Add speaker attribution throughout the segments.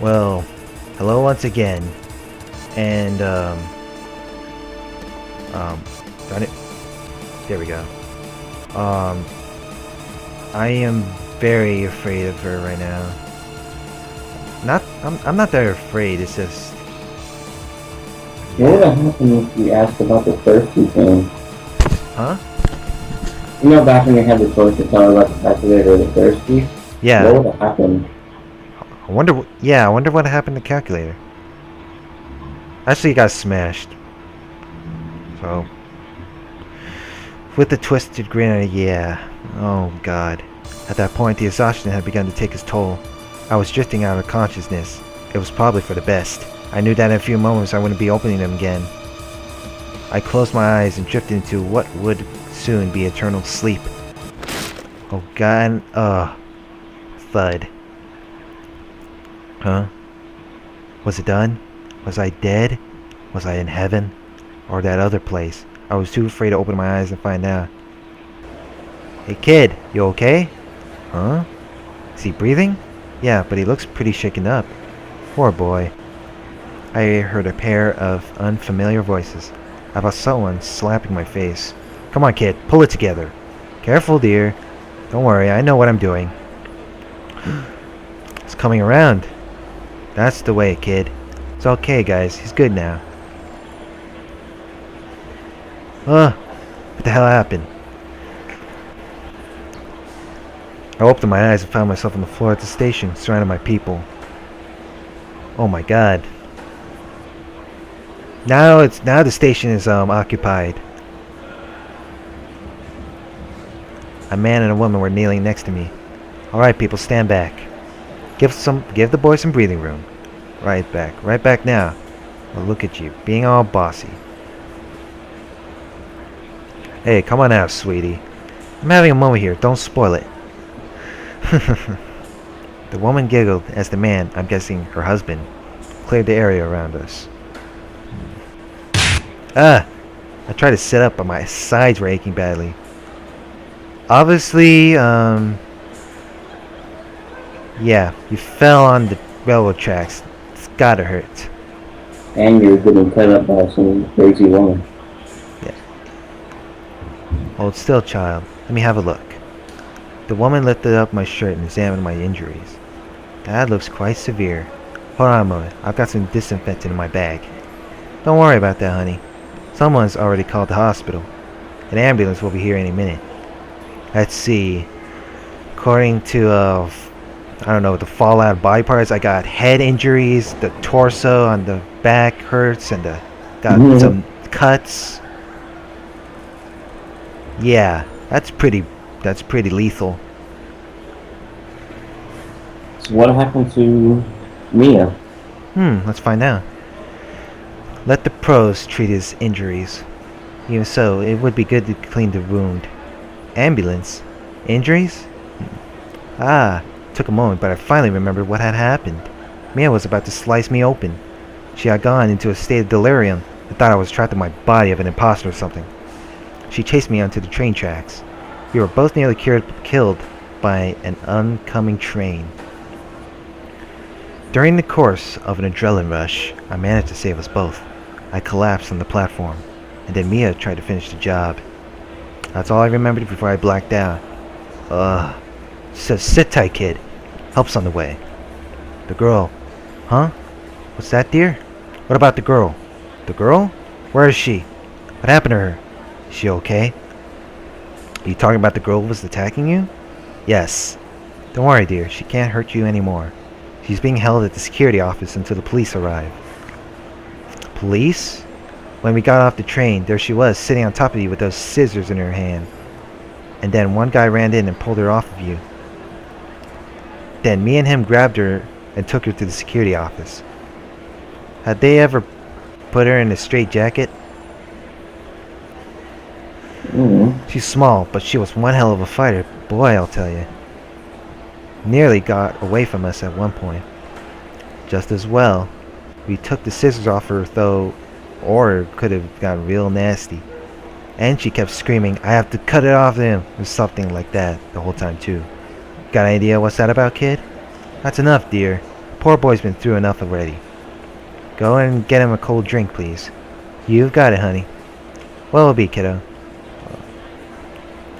Speaker 1: Well, hello once again, and darn it, there we go. Um, I am very afraid of her right now. I'm not that afraid. It's just,
Speaker 2: What would
Speaker 1: yeah,
Speaker 2: have happened if we asked about the thirsty thing?
Speaker 1: huh?
Speaker 2: You know, back when we had the choice to tell her about the calculator or the thirsty, what
Speaker 1: Yeah.
Speaker 2: would have happened?
Speaker 1: I wonder what happened to the calculator. Actually, it got smashed. So, with the twisted grin on it, yeah. Oh God. At that point, the exhaustion had begun to take its toll. I was drifting out of consciousness. It was probably for the best. I knew that in a few moments I wouldn't be opening them again. I closed my eyes and drifted into what would soon be eternal sleep. Oh God, thud. Huh? Was it done? Was I dead? Was I in heaven? Or that other place? I was too afraid to open my eyes and find out. Hey kid, you okay? Huh? Is he breathing? Yeah, but he looks pretty shaken up. Poor boy. I heard a pair of unfamiliar voices. I felt someone slapping my face. Come on kid, pull it together. Careful dear. Don't worry, I know what I'm doing. It's coming around. That's the way, kid. It's okay, guys. He's good now. What the hell happened? I opened my eyes and found myself on the floor at the station, surrounded by people. Oh my god. Now the station is occupied. A man and a woman were kneeling next to me. Alright people, stand back. Give the boy some breathing room. Right back now. Well, look at you, being all bossy. Hey, come on out, sweetie. I'm having a moment here, don't spoil it. The woman giggled as the man, I'm guessing her husband, cleared the area around us. I tried to sit up, but my sides were aching badly. Obviously, yeah, you fell on the railroad tracks. It's gotta hurt.
Speaker 2: And you're getting cut up by some crazy woman.
Speaker 1: Yeah. Hold still, child. Let me have a look. The woman lifted up my shirt and examined my injuries. That looks quite severe. Hold on a moment. I've got some disinfectant in my bag. Don't worry about that, honey. Someone's already called the hospital. An ambulance will be here any minute. Let's see. According to, I don't know, the fallout body parts, I got head injuries, the torso on the back hurts, and got some cuts. Yeah, that's pretty lethal.
Speaker 2: So what happened to Mia?
Speaker 1: Let's find out. Let the pros treat his injuries. Even so, it would be good to clean the wound. Ambulance? Injuries? Took a moment, but I finally remembered what had happened. Mia was about to slice me open. She had gone into a state of delirium and thought I was trapped in my body of an imposter or something. She chased me onto the train tracks. We were both nearly killed by an oncoming train. During the course of an adrenaline rush, I managed to save us both. I collapsed on the platform, and then Mia tried to finish the job. That's all I remembered before I blacked out. So sit tight, kid. Help's on the way. The girl. Huh? What's that, dear? What about the girl? The girl? Where is she? What happened to her? Is she okay? Are you talking about the girl who was attacking you? Yes. Don't worry, dear. She can't hurt you anymore. She's being held at the security office until the police arrive. Police? When we got off the train, there she was, sitting on top of you with those scissors in her hand. And then one guy ran in and pulled her off of you. Then me and him grabbed her and took her to the security office. Had they ever put her in a straitjacket? She's small, but she was one hell of a fighter. Boy, I'll tell you. Nearly got away from us at one point. Just as well. We took the scissors off her, though, or it could have gotten real nasty. And she kept screaming, I have to cut it off him, or something like that the whole time too. Got an idea what's that about, kid? That's enough, dear. poor boy's been through enough already. Go and get him a cold drink, please. You've got it, honey. What'll it be, kiddo?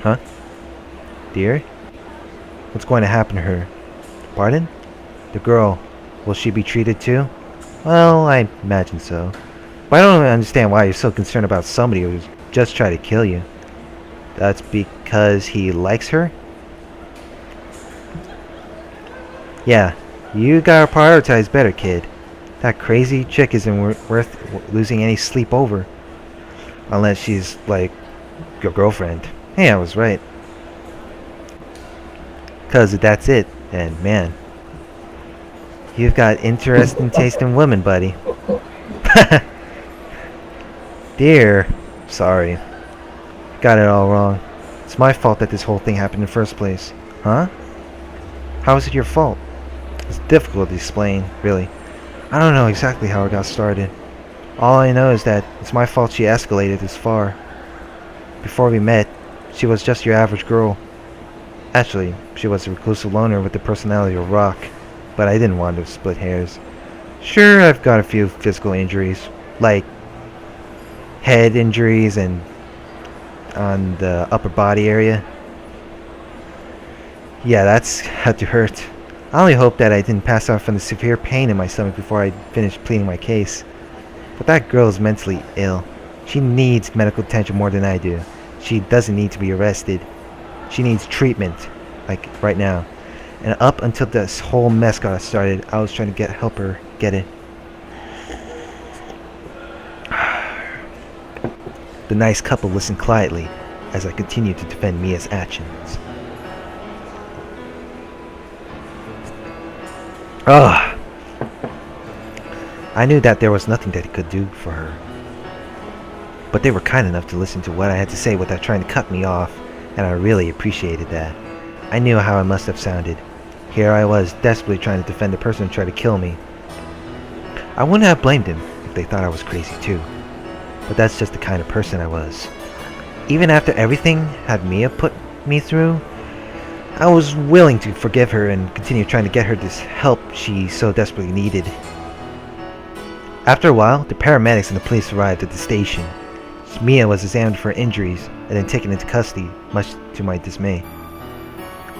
Speaker 1: Huh? Dear? What's going to happen to her? Pardon? The girl. Will she be treated too? Well, I imagine so. But I don't understand why you're so concerned about somebody who's just trying to kill you. That's because he likes her? Yeah, you gotta prioritize better, kid. That crazy chick isn't worth losing any sleep over. Unless she's, like, your girlfriend. Hey, I was right. 'Cause if that's it, then, man, you've got interesting taste in women, buddy. Dear. Sorry. Got it all wrong. It's my fault that this whole thing happened in the first place. Huh? How is it your fault? It's difficult to explain, really. I don't know exactly how it got started. All I know is that it's my fault she escalated this far. Before we met, she was just your average girl. Actually, she was a reclusive loner with the personality of a rock, but I didn't want to split hairs. Sure, I've got a few physical injuries, like head injuries and on the upper body area. Yeah, that's had to hurt. I only hope that I didn't pass out from the severe pain in my stomach before I finished pleading my case. But that girl is mentally ill. She needs medical attention more than I do. She doesn't need to be arrested. She needs treatment, like right now. And up until this whole mess got started, I was trying to help her get it. The nice couple listened quietly as I continued to defend Mia's actions. Ugh. I knew that there was nothing that he could do for her. But they were kind enough to listen to what I had to say without trying to cut me off, and I really appreciated that. I knew how I must have sounded. Here I was, desperately trying to defend the person who tried to kill me. I wouldn't have blamed him if they thought I was crazy too. But that's just the kind of person I was. Even after everything had Mia put me through, I was willing to forgive her and continue trying to get her this help she so desperately needed. After a while, the paramedics and the police arrived at the station. Mia was examined for injuries and then taken into custody, much to my dismay.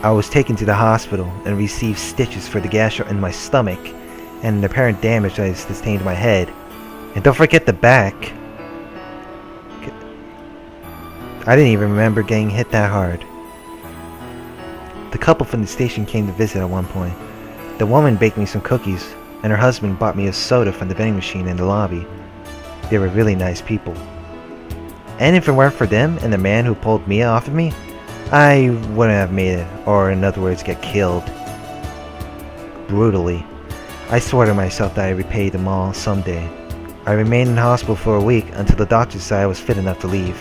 Speaker 1: I was taken to the hospital and received stitches for the gash in my stomach and the apparent damage I sustained to my head. And don't forget the back. I didn't even remember getting hit that hard. The couple from the station came to visit at one point. The woman baked me some cookies, and her husband bought me a soda from the vending machine in the lobby. They were really nice people. And if it weren't for them and the man who pulled Mia off of me, I wouldn't have made it, or in other words, get killed. Brutally. I swore to myself that I'd repay them all someday. I remained in hospital for a week until the doctor said I was fit enough to leave.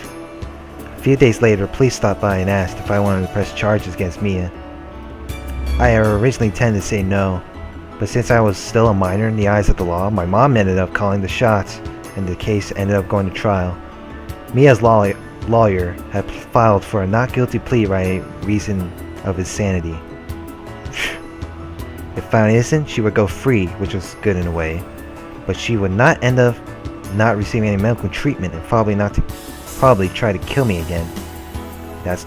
Speaker 1: A few days later, police stopped by and asked if I wanted to press charges against Mia. I originally intended to say no, but since I was still a minor in the eyes of the law, my mom ended up calling the shots, and the case ended up going to trial. Mia's lawyer had filed for a not guilty plea by reason of insanity. If found innocent, she would go free, which was good in a way, but she would not end up not receiving any medical treatment and probably try to kill me again. That's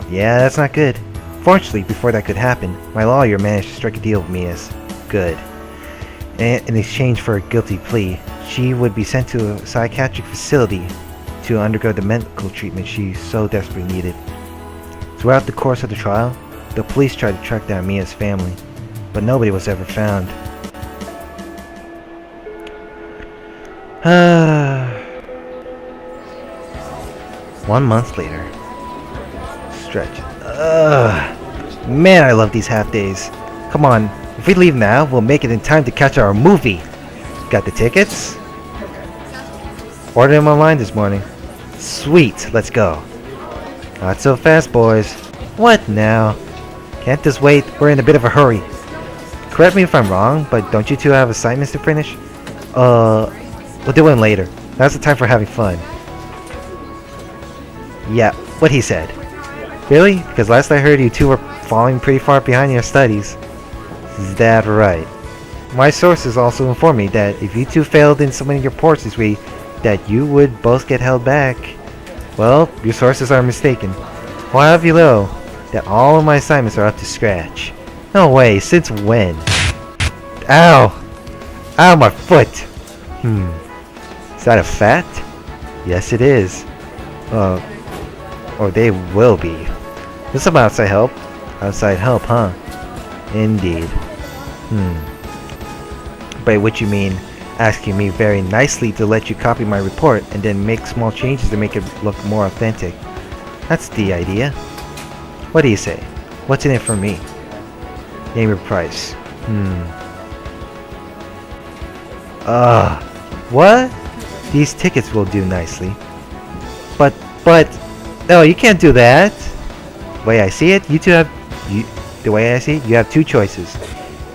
Speaker 1: not good. Fortunately, before that could happen, my lawyer managed to strike a deal with me as good. In exchange for a guilty plea, she would be sent to a psychiatric facility to undergo the medical treatment she so desperately needed. Throughout the course of the trial, the police tried to track down Mia's family, but nobody was ever found. 1 month later. Stretch. Man, I love these half days. Come on, if we leave now, we'll make it in time to catch our movie. Got the tickets? Ordered them online this morning. Sweet, let's go. Not so fast, boys. What now? Can't just wait, we're in a bit of a hurry. Correct me if I'm wrong, but don't you two have assignments to finish? We'll do one later. Now's the time for having fun. Yeah, what he said. Really? Because last I heard you two were falling pretty far behind your studies. Is that right? My sources also informed me that if you two failed in submitting your reports this week, that you would both get held back. Well, your sources are mistaken. Well, I'll have you know that all of my assignments are up to scratch. No way, since when? Ow! Ow, my foot! Is that a fact? Yes, it is. Or they will be. There's some outside help. Outside help, huh? Indeed. By which you mean asking me very nicely to let you copy my report and then make small changes to make it look more authentic. That's the idea. What do you say? What's in it for me? Name your price. What? These tickets will do nicely. But, no, you can't do that. The way I see it, the way I see it, you have two choices.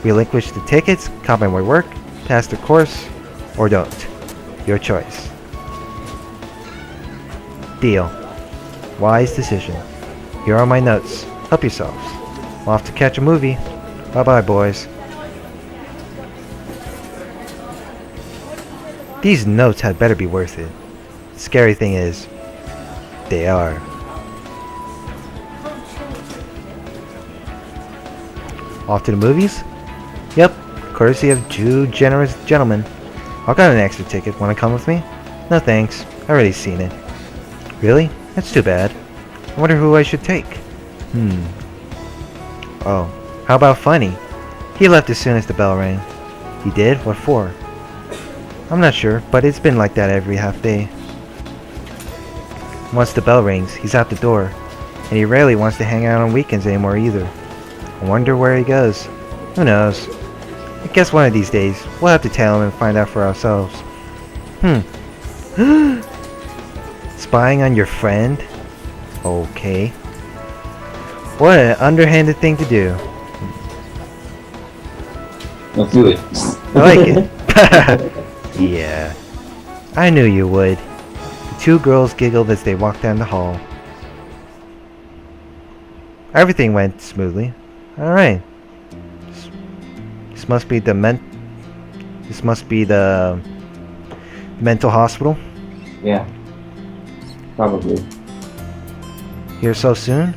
Speaker 1: Relinquish the tickets, copy my work, pass the course, or don't. Your choice. Deal. Wise decision. Here are my notes. Help yourselves. I'm off to catch a movie. Bye-bye, boys. These notes had better be worth it. The scary thing is, they are. Off to the movies? Yep, courtesy of two generous gentlemen. I've got an extra ticket. Want to come with me? No thanks. I've already seen it. Really? That's too bad. I wonder who I should take. Oh, how about FunnY? He left as soon as the bell rang. He did? What for? I'm not sure, but it's been like that every half day. Once the bell rings, he's out the door, and he rarely wants to hang out on weekends anymore either. I wonder where he goes. Who knows? I guess one of these days, we'll have to tell him and find out for ourselves. Spying on your friend? Okay. What an underhanded thing to do.
Speaker 2: Let's do it.
Speaker 1: I like it. Yeah. I knew you would. The two girls giggled as they walked down the hall. Everything went smoothly. Alright. This must be the mental hospital.
Speaker 2: Yeah. Probably.
Speaker 1: Here so soon?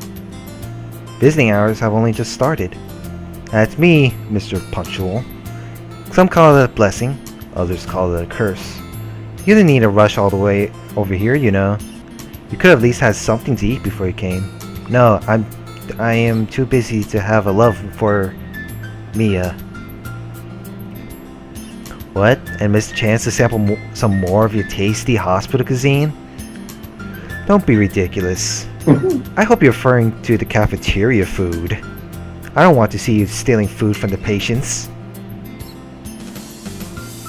Speaker 1: Visiting hours have only just started. That's me, Mr. Punctual. Some call it a blessing, others call it a curse. You didn't need to rush all the way over here, you know. You could have at least had something to eat before you came. No, I am too busy to have a love for Mia. What? And missed a chance to sample some more of your tasty hospital cuisine? Don't be ridiculous. I hope you're referring to the cafeteria food. I don't want to see you stealing food from the patients.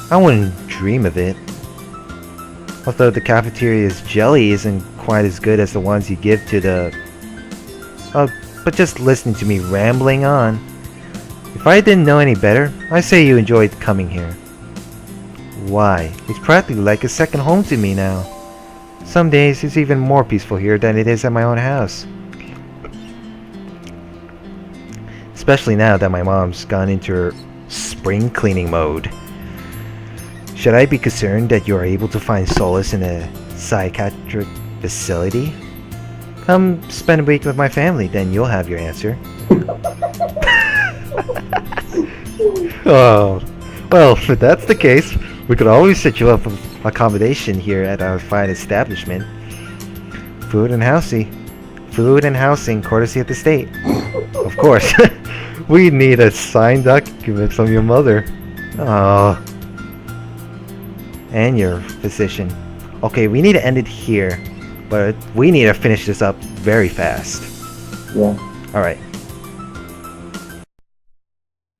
Speaker 1: I wouldn't dream of it. Although the cafeteria's jelly isn't quite as good as the ones you give to the... but just listening to me rambling on. If I didn't know any better, I'd say you enjoyed coming here. Why? It's practically like a second home to me now. Some days it's even more peaceful here than it is at my own house. Especially now that my mom's gone into her spring cleaning mode. Should I be concerned that you are able to find solace in a psychiatric facility? Come spend a week with my family, then you'll have your answer. Oh, well, if that's the case, we could always set you up with accommodation here at our fine establishment. Food and housing courtesy of the state. Of course. We need a signed document from your mother. Oh. And your physician. Okay, we need to end it here, but we need to finish this up very fast.
Speaker 2: Yeah.
Speaker 1: Alright.